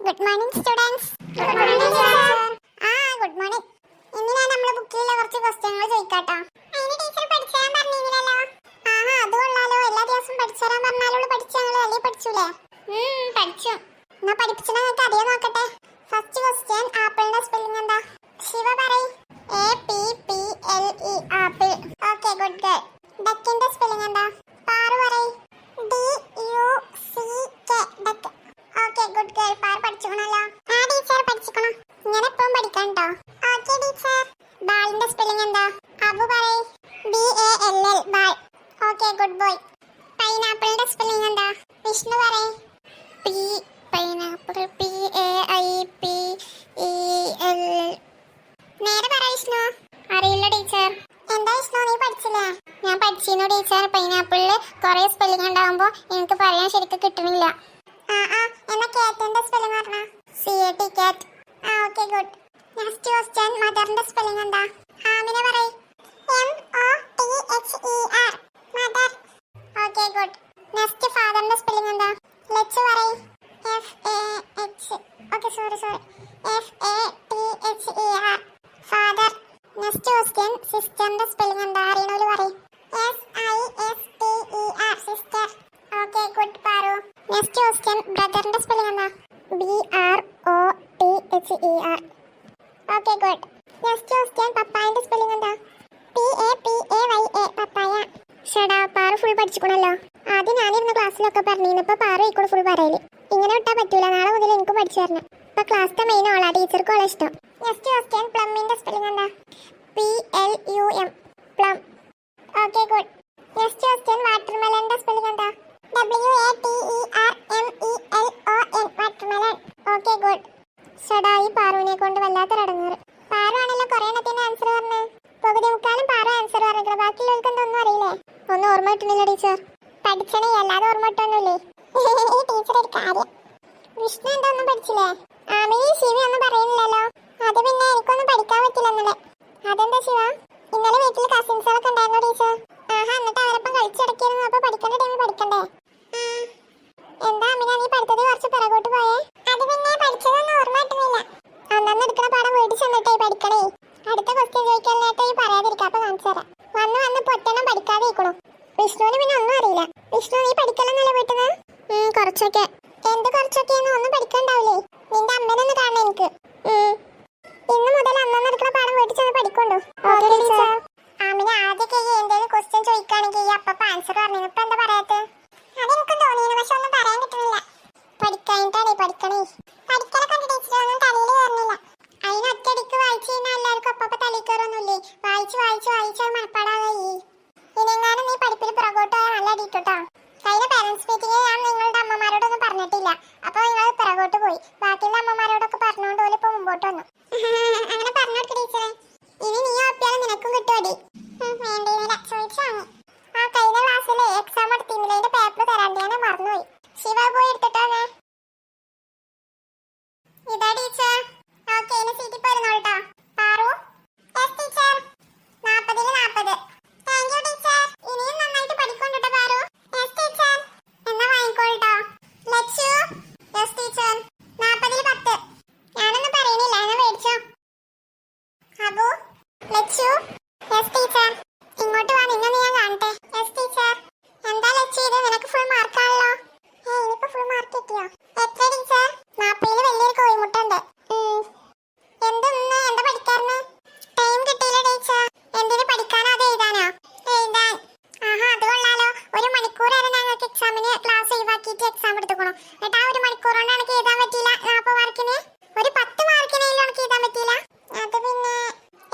Good morning, students. Good morning, teacher. Good morning. ഇനി ഞാൻ നമ്മുടെ ബുക്കിലുള്ള കുറച്ച് ക്വസ്റ്റ്യനുകൾ ചോദിക്കാട്ടോ. അതിന് ടീച്ചർ പഠിച്ചാൻ പറഞ്ഞില്ലല്ലോ. അത് കൊള്ളാലോ. എല്ലാ ദിവസവും പഠിച്ചാൻ പറഞ്ഞാലോള് പഠിച്ചാലോ അല്ലേ പഠിച്ചൂലേ? പഠിച്ചു. എന്നാ പഠിപ്പിച്ചാൽ നിങ്ങൾക്ക് അറിയാൻ നോക്കട്ടെ. ഫസ്റ്റ് ക്വസ്റ്റ്യൻ, ആപ്പിളിന്റെ സ്പെല്ലിംഗ് എന്താ? ശിവ പറയ്. APPLE apple. Okay, good girl. ഡക്കിന്റെ സ്പെല്ലിംഗ് എന്താ? പാറു പറയ്. DUCK duck. Okay, good girl. Paru പഠിച്ചുക്കണല്ലോ. ടീച്ചർ പഠിച്ചിക്കണോ? ഇങ്ങനെ എപ്പോഴും പഠിക്കാൻ ട്ടോ. Okay teacher. ബാളിന്റെ സ്പെല്ലിംഗ് എന്താ? അബു പറയ്. BALL ball. Okay, good boy. പൈനാപ്പിളിന്റെ സ്പെല്ലിംഗ് എന്താ? വിഷ്ണു പറയ്. Pineapple PAIPEL. നേരെ പറ വിഷ്ണു. അറിയില്ല ടീച്ചർ. എന്താ വിഷ്ണു, നീ പഠിച്ചില്ലേ? ഞാൻ പഠിച്ചിരുന്നു ടീച്ചർ. പൈനാപ്പിളില് കുറെ സ്പെല്ലിംഗ് ഉണ്ടാവുമ്പോ എനിക്ക് പറയാൻ ശരിക്കും കിട്ടണില്ല. എന്നാ കാറ്റിന്റെ സ്പെല്ലിംഗ് പറഞ്ഞ? CAT cat. Okay, good. Next question, മദറിന്റെ സ്പെല്ലിംഗ് എന്താ? ആമിന പറയ്. MOTHER mother. Okay, good. Next ഫാദറിന്റെ സ്പെല്ലിംഗ് എന്താ? ലെച്ച് പറയ്. FAH. Okay, sorry FATHER father. Next question, സിസ്റ്ററിന്റെ സ്പെല്ലിംഗ് എന്താ? അറിയണോല് പറയ്. SISTER sister. Okay, good Paru. Next question, ബ്രദറിന്റെ സ്പെല്ലിംഗ് എന്താ? BROTHER. Okay, good. Next question, പപ്പായന്റെ സ്പെല്ലിംഗ് എന്താ? PAPAYA papaya. ഷടാ, പാറു ഫുൾ പഠിച്ചിക്കണല്ലോ. ആദ്യം ഞാനിരുന്ന ക്ലാസ്സിലൊക്കെ പറഞ്ഞിരുന്നു. ഇപ്പൊ പാറു ഇക്കൂടെ ഫുൾ പറയല്. ഇങ്ങനെ വിട്ടാ പറ്റൂല. നാളെ മുതൽ എനിക്ക് പഠിച്ചു തരണം. ഇപ്പൊ ക്ലാസ്സിലെ മെയിൻ ഓളാ. ടീച്ചർക്ക് ഓളെ ഇഷ്ടം. നെക്സ്റ്റ് ക്വസ്റ്റ്യൻ, പ്ലമ്മിന്റെ സ്പെല്ലിംഗ് എന്താ? PLUM plum. Okay, good. Next question, വാട്ടർമെലന്റെ സ്പെല്ലിംഗ് എന്താ? WATERMELON watermelon. Okay, good. ഷടാ, ഈ പാറുവിനെ കൊണ്ട് വല്ലാത്തൊരടങ്ങാറ്. പാറു ആണല്ലോ കുറെ എണ്ണത്തിന്റെ ആൻസർ പറഞ്ഞേ. പകുതി മുക്കാലും പാറു ആൻസർ പറഞ്ഞിട്ട് ബാക്കിയുള്ളവർക്ക് എന്തൊന്നും അറിയില്ലേ? ഒന്നും ഓർമ്മ കിട്ടുന്നില്ല ടീച്ചർ. പഠിച്ചണേ, അല്ലാതെ ഓർമ്മ കിട്ടൊന്നുമില്ലേ? ഈ ടീച്ചർ ഒരു കാര്യം. വിഷ്ണു എന്താ ഒന്നും പഠിച്ചില്ലേ? ആമിനി ശിവ ഒന്നും പറയുന്നില്ലല്ലോ. അത് പിന്നെ എനിക്കൊന്നും പഠിക്കാൻ പറ്റില്ല ഇന്നലെ. അതെന്താ ശിവ? ഇന്നലെ വീട്ടിൽ കസിൻസുകളൊക്കെ ഉണ്ടായിരുന്നു ടീച്ചർ. എന്നിട്ട് അവരൊപ്പം കളിച്ചടക്കിയിരുന്നു. അപ്പൊ പഠിക്കേണ്ട ടൈമിൽ പഠിക്കണ്ടേ? എന്താ അമിന, നീ പഠിത്തത്തിൽ കുറച്ച് പിറകോട്ട് പോയേ? അത് പിന്നെ പഠിച്ചതൊന്നും ഓർമ്മ കിട്ടുന്നില്ല. അന്നന്ന് എടുക്കുന്ന പാഠം വീട്ടിൽ ചെന്നിട്ടേ പഠിക്കണേ. അടുത്ത ക്വസ്റ്റ്യൻ ചോദിക്കാനായിട്ട് ഈ പറയാതിരിക്കാം. അപ്പൊ കാണിച്ചു തരാം. വന്ന് പൊറ്റെണ്ണം പഠിക്കാതെ ഇരിക്കണു. വിഷ്ണുവിന് പിന്നെ ഒന്നും അറിയില്ല. വിഷ്ണു, നീ പഠിക്കലെന്നല്ലേ വീട്ടിൽ നിന്ന്? കുറച്ചൊക്കെ. എന്ത് കുറച്ചൊക്കെയെന്ന്? ഒന്നും പഠിക്കണ്ടാവില്ലേ? നിന്റെ അമ്മേനൊന്ന് കാണണം എനിക്ക്. ഇന്ന് മുതൽ അന്നന്ന് എടുക്കുന്ന പാഠം വീട്ടിൽ ചെന്ന് പഠിക്കൊണ്ടു. ആമിന, ആദ്യമൊക്കെ ഈ എന്തെങ്കിലും ക്വസ്റ്റ്യൻ ചോദിക്കുകയാണെങ്കിൽ ഈ അപ്പ ആൻസർ പറഞ്ഞു. ഇപ്പൊ എന്താ പറയാത്ത? അതെനിക്കും തോന്നിയിരുന്നു, പക്ഷെ ഒന്നും പറയാൻ കിട്ടുന്നില്ല. പഠിക്കാനിട്ടാണേ. പഠിക്കണേ. പഠിക്കലൊക്കെ ഉണ്ട് ടീച്ചർ, ഒന്നും തലയിൽ കയറുന്നില്ല. അതിന് ഒറ്റയടിക്ക് വായിച്ചു കഴിഞ്ഞാൽ എല്ലാവർക്കും അപ്പ തലയിൽ കയറൊന്നുമില്ലേ? വായിച്ച് മനപ്പാടാകെ. ഇനിയെങ്ങാനും നീ പഠിപ്പിൽ പുറകോട്ട് പോയാൽ നല്ല അടിയിട്ടോ. കഴിഞ്ഞ പാരന്റ്സ് മീറ്റിംഗിൽ ഞാൻ നിങ്ങളുടെ അമ്മമാരോടൊന്നും പറഞ്ഞിട്ടില്ല. അപ്പൊ നിങ്ങൾ പിറകോട്ട് പോയി. ബാക്കിയുള്ള അമ്മമാരോടൊക്കെ പറഞ്ഞുകൊണ്ട് പോലെ ഇപ്പൊ മുമ്പോട്ട് വന്നു. അങ്ങനെ പറഞ്ഞോട്ട് ടീച്ചറെ. ഇനി നീ ഒപ്പിയാലും നിനക്കും കിട്ടുമടി. വേണ്ടിയില്ല, ചോദിച്ചാണ്. കഴിഞ്ഞ ക്ലാസ്സിലെ എക്സാം എടുത്തിരുന്നില്ല. അതിന്റെ പേപ്പർ തരാണ്ട് ഞാൻ മറന്നുപോയി. ശിവ പോയി എടുത്തിട്ടാണ്. ഇതാ ടീച്ചർ. ഓക്കെ, ഇനി സീറ്റിൽ പോരുന്നോട്ടോ. പാറു. Yes teacher. 40-ൽ 40. Thank you teacher. ഇനിയും നന്നായിട്ട് പഠിക്കൊണ്ടിട്ടോ പാറു. Yes teacher. എന്നാ വാങ്ങിക്കോട്ടോ. ലച്ചു. Yes teacher. 40-ൽ 10. ഞാനൊന്നും പറയണില്ല, എന്നാ മേടിച്ചോ. അബു. ലച്ചു. Yes teacher. ഇങ്ങോട്ട് വാ, നിന്നെ ഞാൻ കാണട്ടെ. Yes teacher. എന്താ ലച്ചു ഇത്? നിനക്ക് ഫുൾ മാർക്കാണല്ലോ. ഇനിയിപ്പോ ഫുൾ മാർക്ക് കിട്ടിയോ? എത്ര ടീച്ചർ? 40-ൽ വലിയൊരു കോഴിമുട്ട ഉണ്ട്. എന്താ പഠിക്കാറുണ്ട്? ടൈം കിട്ടിയില്ല ടീച്ചർ. എന്തിനു പഠിക്കാനോ അത് എഴുതാനോ? എഴുതാൻ. അത് കൊള്ളാലോ. 1 മണിക്കൂർ വരെ ഞങ്ങൾക്ക് എക്സാമിന് ക്ലാസ് ഒഴിവാക്കിയിട്ട് എക്സാം എടുത്തുക്കണു. എന്നിട്ട് ആ 1 മണിക്കൂർ കൊണ്ട് എനിക്ക് എഴുതാൻ പറ്റിയില്ല. 40 മാർക്കിന് ഒരു 10 മാർക്കിനെങ്കിലും എനിക്ക് എഴുതാൻ പറ്റിയില്ല. അത് പിന്നെ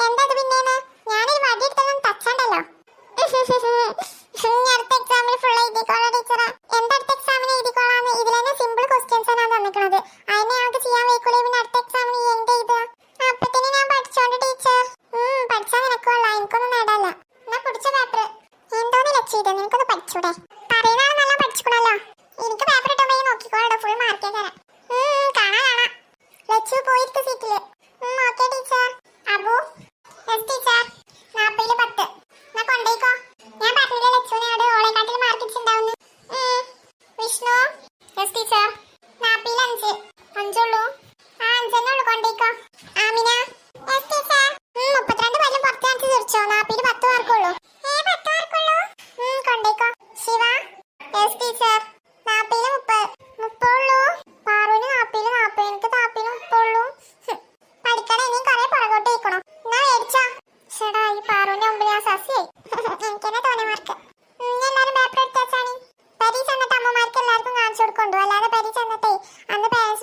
എന്തത് പിന്നേന്ന്? ഞാനൊരു വടി എടുത്തൊന്നും തച്ചണ്ടല്ലോ. അടുത്ത എക്സാമിന് ഫുൾ എഴുതിക്കോളാം ടീച്ചറെ. അടുത്ത എക്സാമിന് എഴുതിക്കോളാന്ന്. ഇതിൽ തന്നെ സിമ്പിൾ ക്വസ്റ്റ്യൻസ് ആണ് തന്നിക്കണത്. അതിനെ ഞങ്ങൾക്ക് ചെയ്യാൻ വയ്ക്കൂലേ? പിന്നെ അടുത്ത എക്സാമിന് എന്ത് എഴുതുക? അപ്പത്തിന് ഞാൻ പഠിച്ചോണ്ട് ടീച്ചർ. പഠിച്ചാൽ നിനക്കുള്ള, എനിക്കൊന്നും നേടാല്ല. എന്നാ പിടിച്ച പേപ്പർ. എന്തോന്ന് ലക്ഷ്യത്? നിനക്കൊന്ന് പഠിച്ചൂടെ? പറയുന്ന ആൾ നല്ല പഠിച്ചിക്കണല്ലോ. എനിക്ക് പേപ്പർ ഇട്ടുമ്പോ നോക്കിക്കോളോ. ഫുൾ മാർക്കേ തരാം. കാണാം. ലച്ചു പോയിരുത്ത സീറ്റില്. Okay teacher. Abu. Yes teacher. 40-ൽ 10. എന്നാ കൊണ്ടേക്കോ. ഞാൻ പറഞ്ഞില്ല ലച്ചുവിനോട് ഓളെക്കാട്ടിൽ മാർക്ക് ഇട്ടുണ്ടാവുന്നു. വിഷ്ണു. Yes teacher. 40-ൽ 5. 5 ഉള്ളൂ.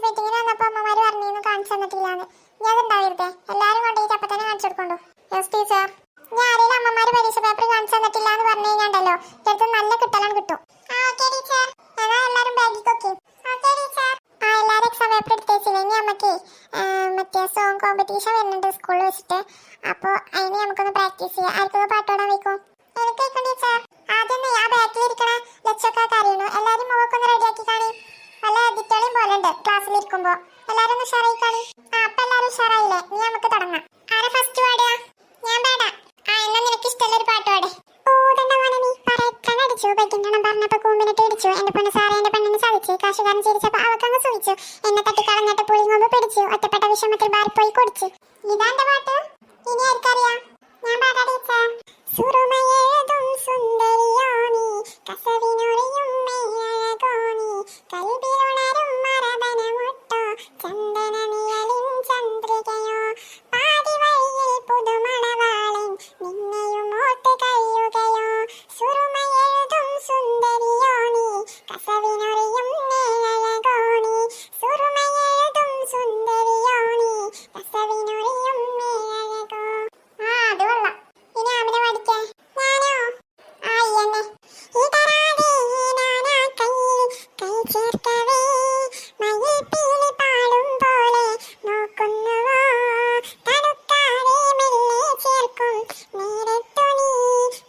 മീറ്റിങ്ങിന് വന്നപ്പോ അമ്മമാര് പറഞ്ഞിരുന്നു കാണിച്ചു തന്നിട്ടില്ലാന്ന്. ഞാൻ അതുണ്ടാവരുതേ, എല്ലാരും കൊണ്ടുപോയിട്ട് അപ്പൊ തന്നെ കാണിച്ചു കൊടുക്കണ്ടോ? Yes teacher. ഞാൻ ആരെങ്കിലും അമ്മമാര് പരീക്ഷ പേപ്പർ കാണിച്ചു തന്നിട്ടില്ല എന്ന് പറഞ്ഞു കഴിഞ്ഞാണ്ടല്ലോ അടുത്ത് നല്ല കിട്ടലാണ് കിട്ടും. എന്നാ എല്ലാരും ബാഗിക്കൊക്കെ. എല്ലാരും എക്സാം പേപ്പർ എടുത്തേച്ചില്ലേ? ഇനി നമുക്ക് മറ്റേ സോങ് കോമ്പറ്റീഷൻ വരുന്നുണ്ട് സ്കൂളിൽ വെച്ചിട്ട്. അപ്പൊ അതിന് നമുക്കൊന്ന് പ്രാക്ടീസ് ചെയ്യാം. ആർക്കൊന്ന് പാട്ട് പാടാൻ വയ്ക്കും? എനിക്ക് വയ്ക്കും ടീച്ചർ. ആദ്യം ആ ബാക്കിലിരിക്കണ ലക്ഷൊക്കെ അറിയണു. എല്ലാരും മുഖക്കൊന്ന് റെഡിയാക്കി കാണി. വല്ല എഡിറ്റോളിയും പോലെ ഉണ്ട് ക്ലാസ്സിലിരിക്കുമ്പോ. എല്ലാരും ഒന്ന് ഉഷാറായി കാണി. അപ്പൊ എല്ലാരും ഉഷാറായില്ലേ? ഇനി നമുക്ക് തുടങ്ങാം. ആരാ ഫസ്റ്റ് പാടുക? ഞാൻ പാടാം. എന്നാ നിനക്ക് ഇഷ്ടമുള്ള ഒരു പാട്ട് പാടേ. അടിച്ചു ബൈക്കിന്റെ പറഞ്ഞപ്പോ കൂമ്പിനിട്ട് ഇടിച്ചു. എന്റെ പൊന്ന് സാറേ, എന്റെ പെണ്ണിന് സാധിച്ചു. കാശുകാരൻ ചിരിച്ചപ്പോ അവക്കങ്ങ് സുഖിച്ചു. എന്നെ തട്ടിക്കളഞ്ഞിട്ട് പുളിങ്ങൊമ്പ് പിടിച്ചു. ഒറ്റപ്പെട്ട വിഷമത്തിൽ ബാറിപ്പോയി കുടിച്ചു. ഇതാ എന്റെ പാട്ട്. ഇനി ആർക്കറിയാം? ഞാൻ പാടാ ടീച്ചർ. സുറുമയെഴുതും സുന്ദരിയോനി, കസവിനൊറിയും മെയ്യഴകോനി, കൽബിലുണരും മരതനമുട്ടോ, ചന്ദന നിഴലിൻ ചന്ദ്രികയോ, പാതി വഴിയിൽ പുതുമണവാളൻ നിന്നെയും ഓർത്ത് കഴിയുകയോ. സുറുമയെഴുതും സുന്ദരിയോനി, കസവിനൊറിയും മെയ്യഴകോനി, സുറുമയെഴുതും സുന്ദരിയോനി, കസവിനൊറിയും മെയ്യഴകോ. അത് കൊള്ളാം. ഇനി ആമിനെ പഠിക്കേ. ഞാനോ? എന്നെ ഈ തരാതെ നാനാ കൈ ചേർക്കവേ, മയിൽ പീലി പാടും പോലെ നോക്കുന്നുവോ, തണുക്കാതെ മെല്ലെ ചേർക്കും നേരത്തു നീ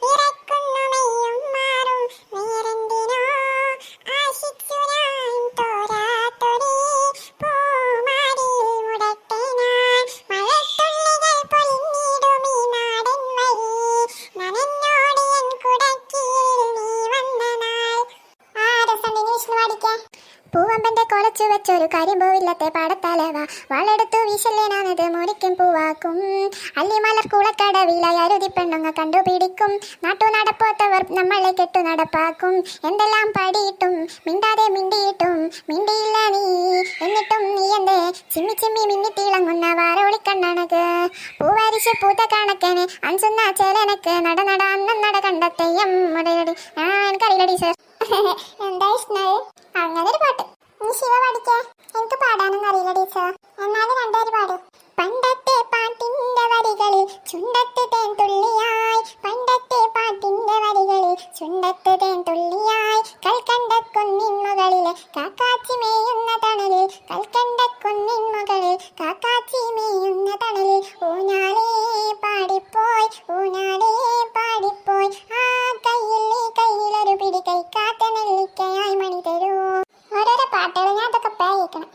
വിറക്കുന്നു മെയ്യും മാറും വേറെന്തിനോ, ആശിച്ചു ഞാൻ തോരാത്തൊരേ പൂമാരിൽ മുടട്ടെ ഞാൻ, മഴത്തുള്ളികൾ പൊലിഞ്ഞിടും ഈ നാടൻ വഴി, നനഞ്ഞോടി എൻ കുടക്കീഴിൽ നീ വന്ന നാൾ. രസമുണ്ട്. വിഷ്ണു പാടിക്കേ. പൂവമ്പന്റെ കൊളച്ചു വെച്ചൊരു കരിമ്പൂവില്ലത്തെ പാടത്തലവ, വളെടുത്തു വീശല്ലേനാണത് മോരിക്കും പൂവാക്കും. അല്ലിമലർ കൂളക്കടവിലായി അരുതി പെണ്ണുങ്ങ കണ്ടുപിടിക്കും. നാട്ടു നടപ്പോത്തവർ നമ്മളെ കെട്ടു നടപ്പാക്കും. എന്തെല്ലാം പാടിയിട്ടും മിണ്ടാതെ മിണ്ടിയിട്ടും മിണ്ടിയില്ല നീ, എന്നിട്ടും നീ എന്തേ ചിമ്മി ചിമ്മി മിന്നി തിളങ്ങുന്ന വാറോളിക്കണ്ണണക്ക്. പൂവരിച്ച് പൂത്ത കണക്കന് അഞ്ചുന്ന ചേലനക്ക്, നട നട അന്നം നട കണ്ടെത്തയ്യം മുടയടി. എനിക്കറിയില്ലടി സർ. എന്താ ഇഷ്ണത്? അങ്ങനെ ഒരു പാട്ട്. നീ ശിവ പഠിക്കേ. എനിക്ക് പാടാനൊന്നും അറിയില്ല ടീച്ചർ. എന്നാലും രണ്ടുപേര് പാടും. പണ്ടത്തെ പാട്ടിന്റെ വരികളിൽ ചുണ്ടത്ത് തേൻ തുള്ളിയായി, പണ്ടത്തെ പാട്ടിന്റെ വരികളിൽ ചുണ്ടത്ത് തേൻ തുള്ളിയായി, കൽക്കണ്ട കുന്നിൻ മുകളിലെ കാക്കാച്ചി മേയുന്ന തണലിൽ, കൽക്കണ്ട കുന്നിൻ മുകളിൽ കാക്കാച്ചി മേയുന്ന തണലിൽ, ഊഞ്ഞാലേ പാടിപ്പോയി ഊഞ്ഞാലേ പാടിപ്പോയി, ആ കയ്യിലൊരു പിടി കൈക്കാത്ത നെല്ലിക്കയായി മണി തരൂ. ഓരോരോ പാട്ടുകൾ ഞാൻ അതൊക്കെ പേയിക്കണം.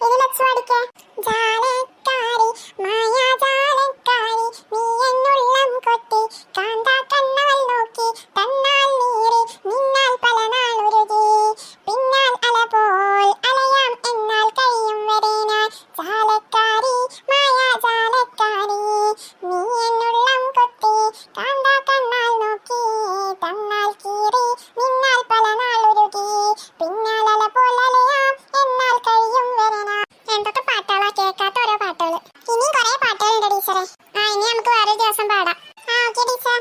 ഇനി ലക്ഷ്യം പഠിക്കേ. ജാലക്കാരി മായാജാലക്കാരി, നീ എന്നുള്ളം കൊത്തി കാന്താ കണ്ണാൽ നോക്കി, തന്നാൽ നീറി നിന്നാൽ പല നാൾ ഉരുകി, പിന്നാൽ അല പോൽ അലയാം എന്നാൽ കഴിയും വരെ ഞാൻ. ജാലക്കാരി മായാജാലക്കാരി, നീ എന്നുള്ളം കൊത്തി കാന്താ കണ്ണാൽ നോക്കി, തന്നാൽ കീറി നിന്നാൽ പല നാൾ ഉരുകി, പിന്നാൽ അല പോൽ അലയാം എന്നാൽ കഴിയും വരെ ഞാൻ. എന്തൊക്കെ പാട്ടുകളാ, കേൾക്കാത്ത ഓരോ പാട്ടുകൾ. ഇനിയും കുറെ പാട്ടുകളുണ്ട് ടീച്ചറെ. ഇനി നമുക്ക് വേറൊരു ദിവസം പാടാം. Okay teacher.